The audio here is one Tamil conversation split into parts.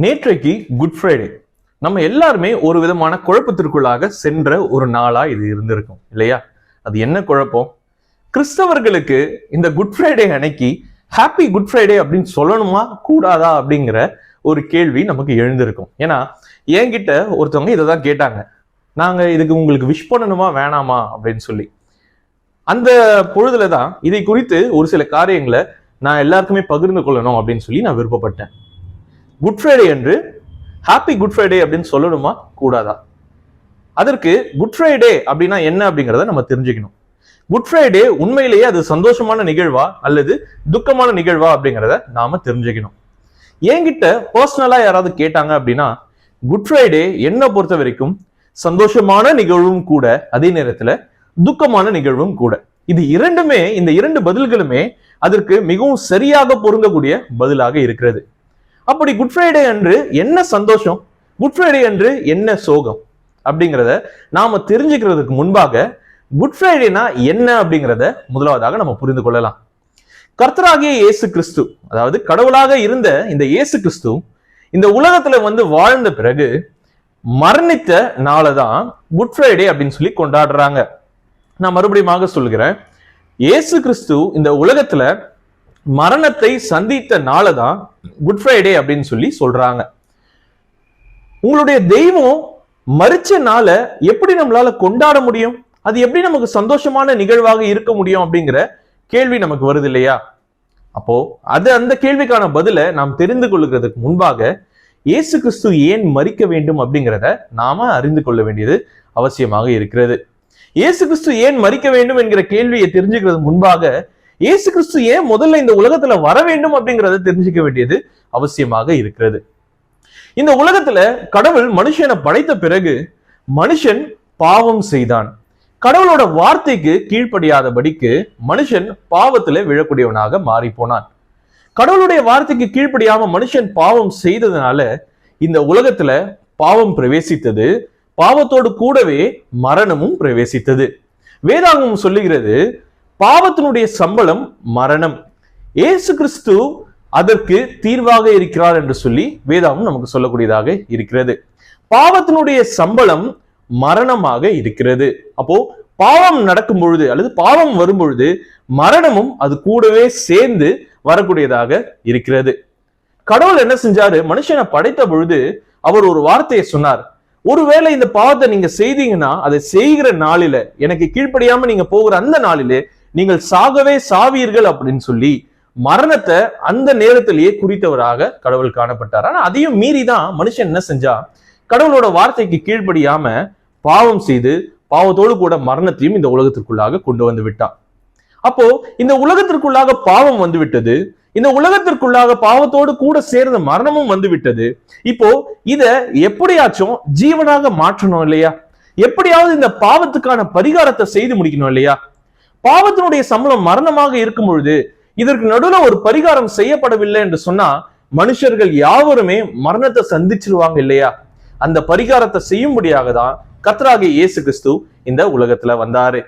நேற்றைக்கு குட் ஃப்ரைடே. நம்ம எல்லாருமே ஒரு விதமான குழப்பத்திற்குள்ளாக சென்ற ஒரு நாளா இது இருந்திருக்கும் இல்லையா? அது என்ன குழப்பம்? கிறிஸ்தவர்களுக்கு இந்த குட் ஃப்ரைடே அன்னைக்கு ஹாப்பி குட் ஃப்ரைடே அப்படின்னு சொல்லணுமா கூடாதா அப்படிங்கிற ஒரு கேள்வி நமக்கு எழுந்திருக்கும். ஏன்னா என்கிட்ட ஒருத்தவங்க இதை தான் கேட்டாங்க, நாங்க இதுக்கு உங்களுக்கு விஷ் பண்ணணுமா வேணாமா அப்படின்னு சொல்லி. அந்த பொழுதுல தான் இதை குறித்து ஒரு சில காரியங்களை நான் எல்லாருக்குமே பகிர்ந்து கொள்ளணும் அப்படின்னு சொல்லி நான் விருப்பப்பட்டேன். குட் ஃப்ரைடே என்று ஹாப்பி குட் ஃப்ரைடே அப்படின்னு சொல்லணுமா கூடாதா? அதற்கு குட் ஃப்ரைடே அப்படின்னா என்ன அப்படிங்கிறத நம்ம தெரிஞ்சுக்கணும். குட் ஃப்ரைடே உண்மையிலேயே அது சந்தோஷமான நிகழ்வா அல்லது துக்கமான நிகழ்வா அப்படிங்கிறத நாம தெரிஞ்சுக்கணும். என்கிட்ட பர்சனலா யாராவது கேட்டாங்க அப்படின்னா, குட் ஃப்ரைடே என்ன பொறுத்த வரைக்கும் சந்தோஷமான நிகழ்வும் கூட, அதே நேரத்துல துக்கமான நிகழ்வும் கூட. இது இரண்டுமே, இந்த இரண்டு பதில்களுமே அதற்கு மிகவும் சரியாக பொருந்தக்கூடிய பதிலாக இருக்கிறது. அப்படி குட் ஃப்ரைடே அன்று என்ன சந்தோஷம், குட் ஃப்ரைடே அன்று என்ன சோகம் அப்படிங்கிறத நாம தெரிஞ்சுக்கிறதுக்கு முன்பாக குட் ஃப்ரைடேனா என்ன அப்படிங்கிறத முதலாவதாக நம்ம புரிந்து கொள்ளலாம். கர்த்தராகிய இயேசு கிறிஸ்து, அதாவது கடவுளாக இருந்த இந்த இயேசு கிறிஸ்து இந்த உலகத்துல வாழ்ந்த பிறகு மரணித்த நாளை தான் குட் ஃப்ரைடே அப்படின்னு சொல்லி கொண்டாடுறாங்க. நான் மறுபடியும் சொல்கிறேன், இயேசு கிறிஸ்து இந்த உலகத்துல மரணத்தை சந்தித்த நாளை தான் குட் ஃப்ரைடே அப்படின்னு சொல்லி சொல்றாங்க. உங்களுடைய தெய்வம் மரிச்ச நாளை எப்படி நம்மளால கொண்டாட முடியும்? அது எப்படி நமக்கு சந்தோஷமான நிகழ்வாக இருக்க முடியும் அப்படிங்கிற கேள்வி நமக்கு வருது இல்லையா? அப்போ அந்த கேள்விக்கான பதிலை நாம் தெரிந்து கொள்ளுகிறதுக்கு முன்பாக இயேசு கிறிஸ்து ஏன் மரிக்க வேண்டும் அப்படிங்கிறத நாம அறிந்து கொள்ள வேண்டியது அவசியமாக இருக்கிறது. இயேசு கிறிஸ்து ஏன் மரிக்க வேண்டும் என்கிற கேள்வியை தெரிஞ்சுக்கிறது முன்பாக இயேசு கிறிஸ்து ஏன் முதல்ல இந்த உலகத்துல வர வேண்டும் அப்படிங்கிறத தெரிஞ்சுக்க வேண்டியது அவசியமாக இருக்கிறது. இந்த உலகத்துல கடவுள் மனுஷனை படைத்த பிறகு மனுஷன் பாவம் செய்தான். கடவுளோட வார்த்தைக்கு கீழ்ப்படியாதபடிக்கு மனுஷன் பாவத்துல விழக்கூடியவனாக மாறி போனான். கடவுளுடைய வார்த்தைக்கு கீழ்ப்படியாம மனுஷன் பாவம் செய்ததுனால இந்த உலகத்துல பாவம் பிரவேசித்தது, பாவத்தோடு கூடவே மரணமும் பிரவேசித்தது. வேதாகமம் சொல்லுகிறது, பாவத்தினுடைய சம்பளம் மரணம், இயேசு கிறிஸ்து அதற்கு தீர்வாக இருக்கிறார் என்று சொல்லி வேதாகம் நமக்கு சொல்லக்கூடியதாக இருக்கிறது. பாவத்தினுடைய சம்பளம் மரணமாக இருக்கிறது. அப்போ பாவம் நடக்கும் பொழுது அல்லது பாவம் வரும் பொழுது மரணமும் அது கூடவே சேர்ந்து வரக்கூடியதாக இருக்கிறது. கடவுள் என்ன செஞ்சாரு? மனுஷனை படைத்த பொழுது அவர் ஒரு வார்த்தையை சொன்னார், ஒருவேளை இந்த பாவத்தை நீங்க செய்தீங்கன்னா அதை செய்கிற நாளில, எனக்கு கீழ்ப்படியாம நீங்க போகிற அந்த நாளிலே நீங்கள் சாகவே சாவீர்கள் அப்படின்னு சொல்லி மரணத்தை அந்த நேரத்திலேயே குறித்தவராக கடவுள் காணப்பட்டார். ஆனா அதையும் மீறிதான் மனுஷன் என்ன செஞ்சா, கடவுளோட வார்த்தைக்கு கீழ்ப்படியாம பாவம் செய்து பாவத்தோடு கூட மரணத்தையும் இந்த உலகத்திற்குள்ளாக கொண்டு வந்து விட்டான். அப்போ இந்த உலகத்திற்குள்ளாக பாவம் வந்து விட்டது, இந்த உலகத்திற்குள்ளாக பாவத்தோடு கூட சேர்ந்த மரணமும் வந்து விட்டது. இப்போ இத எப்படியாச்சும் ஜீவனாக மாற்றணும் இல்லையா? எப்படியாவது இந்த பாவத்துக்கான பரிகாரத்தை செய்து முடிக்கணும் இல்லையா? பாவத்தினுடைய சம்பளம் மரணமாக இருக்கும் பொழுது இதற்கு நடுவுல ஒரு பரிகாரம் செய்யப்படவில்லை என்று சொன்னா மனுஷர்கள் யாவருமே மரணத்தை சந்திச்சிருவாங்க இல்லையா? அந்த பரிகாரத்தை செய்யும்படியாக தான் கர்த்தராகிய இயேசு கிறிஸ்து இந்த உலகத்துல வந்தாரு.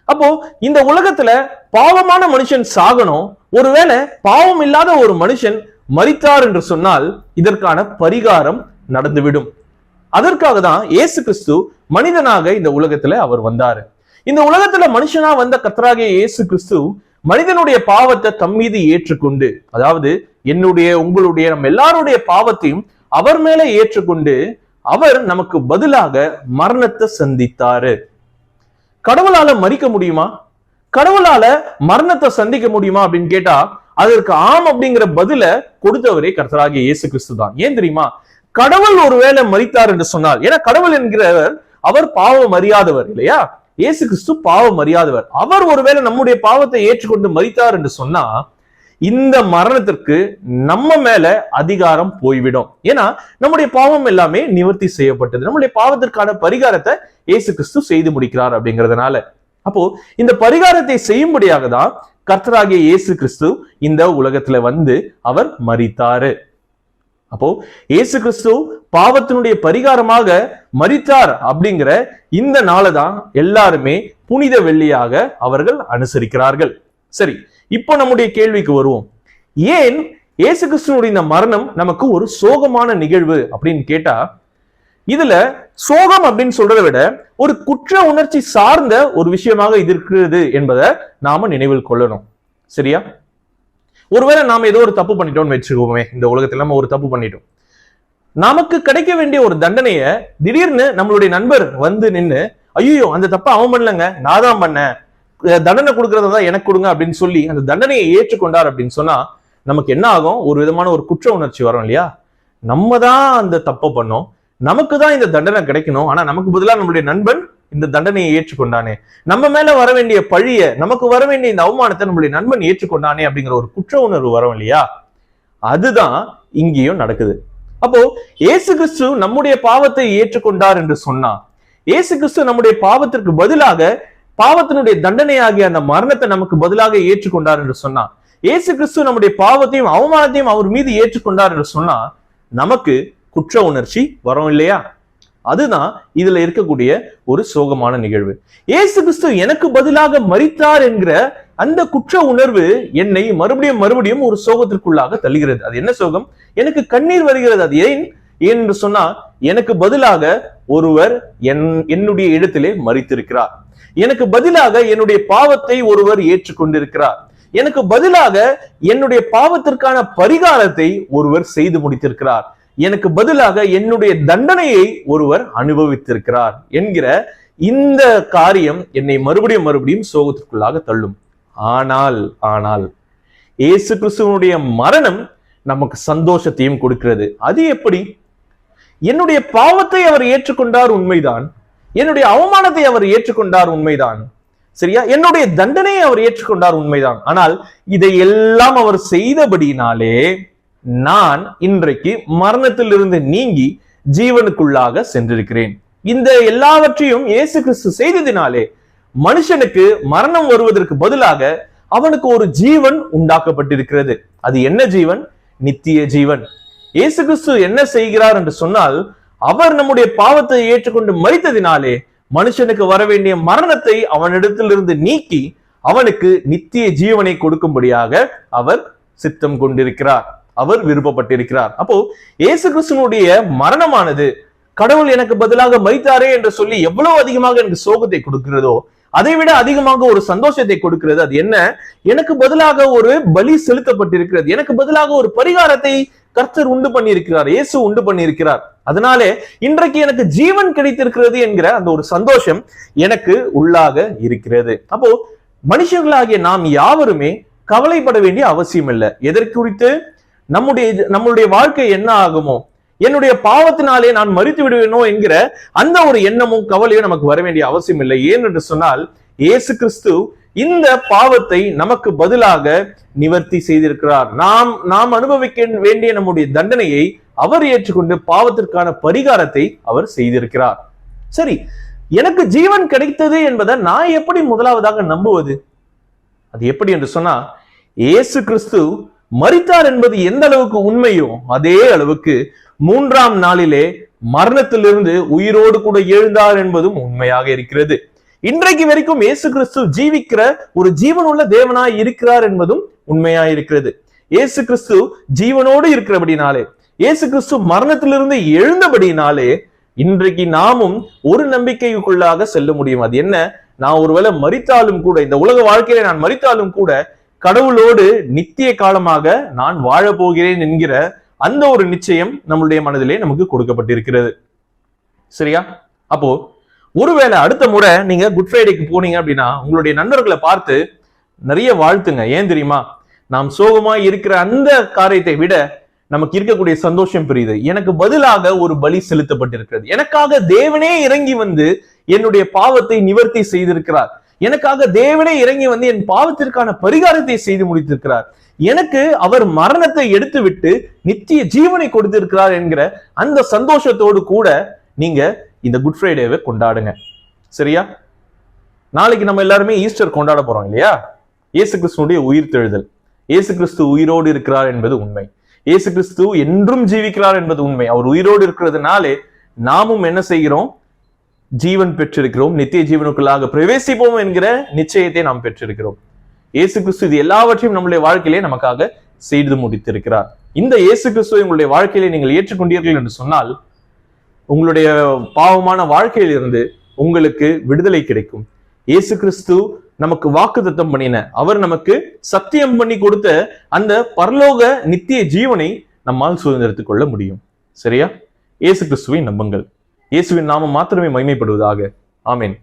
அப்போ இந்த உலகத்துல பாவமான மனுஷன் சாகணும், ஒருவேளை பாவம் இல்லாத ஒரு மனுஷன் மரித்தார் என்று சொன்னால் இதற்கான பரிகாரம் நடந்துவிடும். அதற்காக தான் இயேசு கிறிஸ்து மனிதனாக இந்த உலகத்துல அவர் வந்தாரு. இந்த உலகத்துல மனுஷனா வந்த கர்த்தராகிய இயேசு கிறிஸ்து மனிதனுடைய பாவத்தை தம் மீது ஏற்றுக்கொண்டு, அதாவது என்னுடைய உங்களுடைய நம்ம எல்லாருடைய பாவத்தையும் அவர் மேல ஏற்றுக்கொண்டு அவர் நமக்கு பதிலாக மரணத்தை சந்தித்தாரு. கடவுளால மரிக்க முடியுமா? கடவுளால மரணத்தை சந்திக்க முடியுமா அப்படின்னு கேட்டா அதற்கு ஆம் அப்படிங்கிற பதில கொடுத்தவரே கர்த்தராகிய இயேசு கிறிஸ்து தான். ஏன் தெரியுமா? கடவுள் ஒருவேளை மரித்தார் என்று சொன்னால், ஏன்னா கடவுள் என்கிறவர் அவர் பாவம் அறியாதவர் இல்லையா? இயேசு கிறிஸ்து பாவம் அறியாதவர். அவர் ஒருவேளை நம்முடைய பாவத்தை ஏற்றுக்கொண்டு மரித்தார் என்று சொன்னா இந்த மரணத்திற்கு நம்ம மேல அதிகாரம் போய்விடும். ஏன்னா நம்முடைய பாவம் எல்லாமே நிவர்த்தி செய்யப்பட்டது, நம்முடைய பாவத்திற்கான பரிகாரத்தை இயேசு கிறிஸ்து செய்து முடிக்கிறார் அப்படிங்கிறதுனால. அப்போ இந்த பரிகாரத்தை செய்யும்படியாக தான் கர்த்தராகிய இயேசு கிறிஸ்து இந்த உலகத்துல அவர் மரித்தாரு. அப்போ இயேசு கிறிஸ்து பாவத்தினுடைய பரிகாரமாக மரித்தார் அப்படிங்கிற இந்த நாளை தான் எல்லாருமே புனித வெள்ளியாக அவர்கள் அனுசரிக்கிறார்கள். சரி, இப்போ நம்முடைய கேள்விக்கு வருவோம். ஏன் இயேசு கிறிஸ்துவனுடைய இந்த மரணம் நமக்கு ஒரு சோகமான நிகழ்வு அப்படின்னு கேட்டா, இதுல சோகம் அப்படின்னு சொல்றதை விட ஒரு குற்ற உணர்ச்சி சார்ந்த ஒரு விஷயமாக இது இருக்கிறது என்பதை நாம நினைவில் கொள்ளணும். சரியா? ஒருவேளை நாம ஏதோ ஒரு தப்பு பண்ணிட்டோம்னு வச்சுக்கோமே, இந்த உலகத்துல நம்ம ஒரு தப்பு பண்ணிட்டோம், நமக்கு கிடைக்க வேண்டிய ஒரு தண்டனைய திடீர்னு நம்மளுடைய நண்பர் வந்து நின்று, ஐயோ அந்த தப்ப அவன் பண்ணலங்க, நான் தான் பண்ணேன், தண்டனை கொடுக்கறதா எனக்கு கொடுங்க அப்படின்னு சொல்லி அந்த தண்டனையை ஏற்றுக்கொண்டார் அப்படின்னு சொன்னா நமக்கு என்ன ஆகும்? ஒரு விதமான ஒரு குற்ற உணர்ச்சி வரும் இல்லையா? நம்ம தான் அந்த தப்பை பண்ணோம், நமக்கு தான் இந்த தண்டனை கிடைக்கணும், ஆனா நமக்கு பதிலாக நம்மளுடைய நண்பன் இந்த தண்டனையை ஏற்றுக்கொண்டானே, நம்ம மேல வர வேண்டிய பழிய, நமக்கு வர வேண்டிய இந்த அவமானத்தை நம்மளுடைய நண்பன் ஏற்றுக்கொண்டானே அப்படிங்கிற ஒரு குற்ற உணர்வு வரும் இல்லையா? அதுதான் இங்கேயும் நடக்குது. அப்போ இயேசு கிறிஸ்து நம்முடைய பாவத்தை ஏற்றுக்கொண்டார் என்று சொன்னா, இயேசு கிறிஸ்து நம்முடைய பாவத்திற்கு பதிலாக பாவத்தினுடைய தண்டனையாகிய அந்த மரணத்தை நமக்கு பதிலாக ஏற்றுக்கொண்டார் என்று சொன்னா, இயேசு கிறிஸ்து நம்முடைய பாவத்தையும் அவமானத்தையும் அவர் மீது ஏற்றுக்கொண்டார் என்று சொன்னா நமக்கு குற்ற உணர்ச்சி வரும் இல்லையா? அதுதான் இதுல இருக்கக்கூடிய ஒரு சோகமான நிகழ்வு. இயேசு கிறிஸ்து எனக்கு பதிலாக மரித்தார் என்கிற அந்த குற்ற உணர்வு என்னை மறுபடியும் ஒரு சோகத்திற்குள்ளாக தள்ளுகிறது. அது என்ன சோகம்? எனக்கு கண்ணீர் வருகிறது. அது ஏன் என்று சொன்னா, எனக்கு பதிலாக ஒருவர் என்னுடைய இடத்திலே மரித்திருக்கிறார், எனக்கு பதிலாக என்னுடைய பாவத்தை ஒருவர் ஏற்றுக்கொண்டிருக்கிறார், எனக்கு பதிலாக என்னுடைய பாவத்திற்கான பரிகாரத்தை ஒருவர் செய்து முடித்திருக்கிறார், எனக்கு பதிலாக என்னுடைய தண்டனையை ஒருவர் அனுபவித்திருக்கிறார் என்கிற இந்த காரியம் என்னை மறுபடியும் சோகத்திற்குள்ளாக தள்ளும். ஆனால் இயேசு கிறிஸ்துவனுடைய மரணம் நமக்கு சந்தோஷத்தையும் கொடுக்கிறது. அது எப்படி? என்னுடைய பாவத்தை அவர் ஏற்றுக்கொண்டார், உண்மைதான். என்னுடைய அவமானத்தை அவர் ஏற்றுக்கொண்டார், உண்மைதான். சரியா? என்னுடைய தண்டனையை அவர் ஏற்றுக்கொண்டார், உண்மைதான். ஆனால் இதையெல்லாம் அவர் செய்தபடினாலே நான் இன்றைக்கு மரணத்திலிருந்து நீங்கி ஜீவனுக்குள்ளாக சென்றிருக்கிறேன். இந்த எல்லாவற்றையும் இயேசு கிறிஸ்து செய்ததினாலே மனுஷனுக்கு மரணம் வருவதற்கு பதிலாக அவனுக்கு ஒரு ஜீவன் உண்டாக்கப்பட்டிருக்கிறது. அது என்ன ஜீவன்? நித்திய ஜீவன். இயேசு கிறிஸ்து என்ன செய்கிறார் என்று சொன்னால், அவர் நம்முடைய பாவத்தை ஏற்றுக்கொண்டு மரித்ததினாலே மனுஷனுக்கு வர வேண்டிய மரணத்தை அவனிடத்திலிருந்து நீக்கி அவனுக்கு நித்திய ஜீவனை கொடுக்கும்படியாக அவர் சித்தம் கொண்டிருக்கிறார், அவர் விருப்பப்பட்டிருக்கிறார். அப்போ இயேசு கிறிஸ்துவனுடைய மரணமானது கடவுள் எனக்கு பதிலாக மரித்தாரே என்று சொல்லி எவ்வளவு அதிகமாக எனக்கு சோகத்தை கொடுக்கிறதோ அதை விட அதிகமாக ஒரு சந்தோஷத்தை கொடுக்கிறது. அது என்ன? எனக்கு பதிலாக ஒரு பலி செலுத்தப்பட்டிருக்கிறது, எனக்கு பதிலாக ஒரு பரிகாரத்தை கர்த்தர் உண்டு பண்ணியிருக்கிறார், இயேசு உண்டு பண்ணியிருக்கிறார். அதனாலே இன்றைக்கு எனக்கு ஜீவன் கிடைத்திருக்கிறது என்கிற அந்த ஒரு சந்தோஷம் எனக்கு உள்ளாக இருக்கிறது. அப்போ மனுஷர்களாகிய நாம் யாவருமே கவலைப்பட வேண்டிய அவசியம் இல்லை. எதற்கு குறித்து? நம்முடைய வாழ்க்கை என்ன ஆகுமோ, என்னுடைய பாவத்தினாலே நான் மரித்து விடுவேனோ என்கிற அந்த ஒரு எண்ணமும் கவலையும் நமக்கு வர வேண்டிய அவசியம் இல்லை. ஏன் என்று சொன்னால், இயேசு கிறிஸ்து இந்த பாவத்தை நமக்கு பதிலாக நிவர்த்தி செய்திருக்கிறார். நாம் அனுபவிக்க வேண்டிய நம்முடைய தண்டனையை அவர் ஏற்றுக்கொண்டு பாவத்திற்கான பரிகாரத்தை அவர் செய்திருக்கிறார். சரி, எனக்கு ஜீவன் கிடைத்தது என்பதை நான் எப்படி முதலாவதாக நம்புவது? அது எப்படி என்று சொன்னா, இயேசு கிறிஸ்து மரித்தார் என்பது எந்த அளவுக்கு உண்மையோ அதே அளவுக்கு மூன்றாம் நாளிலே மரணத்திலிருந்து உயிரோடு கூட எழுந்தார் என்பதும் உண்மையாக இருக்கிறது. இன்றைக்கு வரைக்கும் இயேசு கிறிஸ்து ஜீவிக்கிற ஒரு ஜீவனுள்ள தேவனாய் இருக்கிறார் என்பதும் உண்மையாய் இருக்கிறது. இயேசு கிறிஸ்து ஜீவனோடு இருக்கிறபடினாலே, இயேசு கிறிஸ்து மரணத்திலிருந்து எழுந்தபடினாலே இன்றைக்கு நாமும் ஒரு நம்பிக்கைக்குள்ளாக செல்ல முடியும். அது என்ன? நான் ஒருவேளை மரித்தாலும் கூட, இந்த உலக வாழ்க்கையில நான் மரித்தாலும் கூட கடவுளோடு நித்திய காலமாக நான் வாழ போகிறேன் என்கிற அந்த ஒரு நிச்சயம் நம்மளுடைய மனதிலே நமக்கு கொடுக்கப்பட்டிருக்கிறது. சரியா? அப்போ ஒருவேளை அடுத்த முறை நீங்க குட் ஃப்ரைடேக்கு போனீங்க அப்படின்னா உங்களுடைய நண்பர்களை பார்த்து நிறைய வாழ்த்துங்க. ஏன் தெரியுமா? நாம் சோகமாய் இருக்கிற அந்த காரியத்தை விட நமக்கு இருக்கக்கூடிய சந்தோஷம் பெரியது. எனக்கு பதிலாக ஒரு பலி செலுத்தப்பட்டிருக்கிறது, எனக்காக தேவனே இறங்கி வந்து என்னுடைய பாவத்தை நிவர்த்தி செய்திருக்கிறார், எனக்காக தேவனே இறங்கி வந்து என் பாவத்திற்கான பரிகாரத்தை செய்து முடித்திருக்கிறார், எனக்கு அவர் மரணத்தை எடுத்து விட்டு நித்திய ஜீவனை கொடுத்திருக்கிறார் என்கிற அந்த சந்தோஷத்தோடு கூட நீங்க இந்த குட் ஃப்ரைடேவை கொண்டாடுங்க. சரியா? நாளைக்கு நம்ம எல்லாருமே ஈஸ்டர் கொண்டாட போறோம் இல்லையா? இயேசு கிறிஸ்துடைய உயிர்த்தெழுதல். இயேசு கிறிஸ்து உயிரோடு இருக்கிறார் என்பது உண்மை, இயேசு கிறிஸ்து என்றும் ஜீவிக்கிறார் என்பது உண்மை. அவர் உயிரோடு இருக்கிறதுனாலே நாமும் என்ன செய்கிறோம்? ஜீவன் பெற்றிருக்கிறோம், நித்திய ஜீவனுக்குள்ளாக பிரவேசிப்போம் என்கிற நிச்சயத்தை நாம் பெற்றிருக்கிறோம். இயேசு கிறிஸ்து இது எல்லாவற்றையும் நம்முடைய வாழ்க்கையிலே நமக்காக செய்து முடித்திருக்கிறார். இந்த இயேசு கிறிஸ்துவை உங்களுடைய வாழ்க்கையில நீங்கள் ஏற்றுக்கொண்டீர்கள் என்று சொன்னால் உங்களுடைய பாவமான வாழ்க்கையிலிருந்து உங்களுக்கு விடுதலை கிடைக்கும். இயேசு கிறிஸ்து நமக்கு வாக்குத்தத்தம் பண்ணின, அவர் நமக்கு சத்தியம் பண்ணி கொடுத்த அந்த பரலோக நித்திய ஜீவனை நம்மால் சுதந்திரத்துக் கொள்ள முடியும். சரியா? இயேசு கிறிஸ்துவை நம்புங்கள். இயேசுவின் நாமம் மாத்திரமே மகிமைப்படுவதாக. ஆமென்.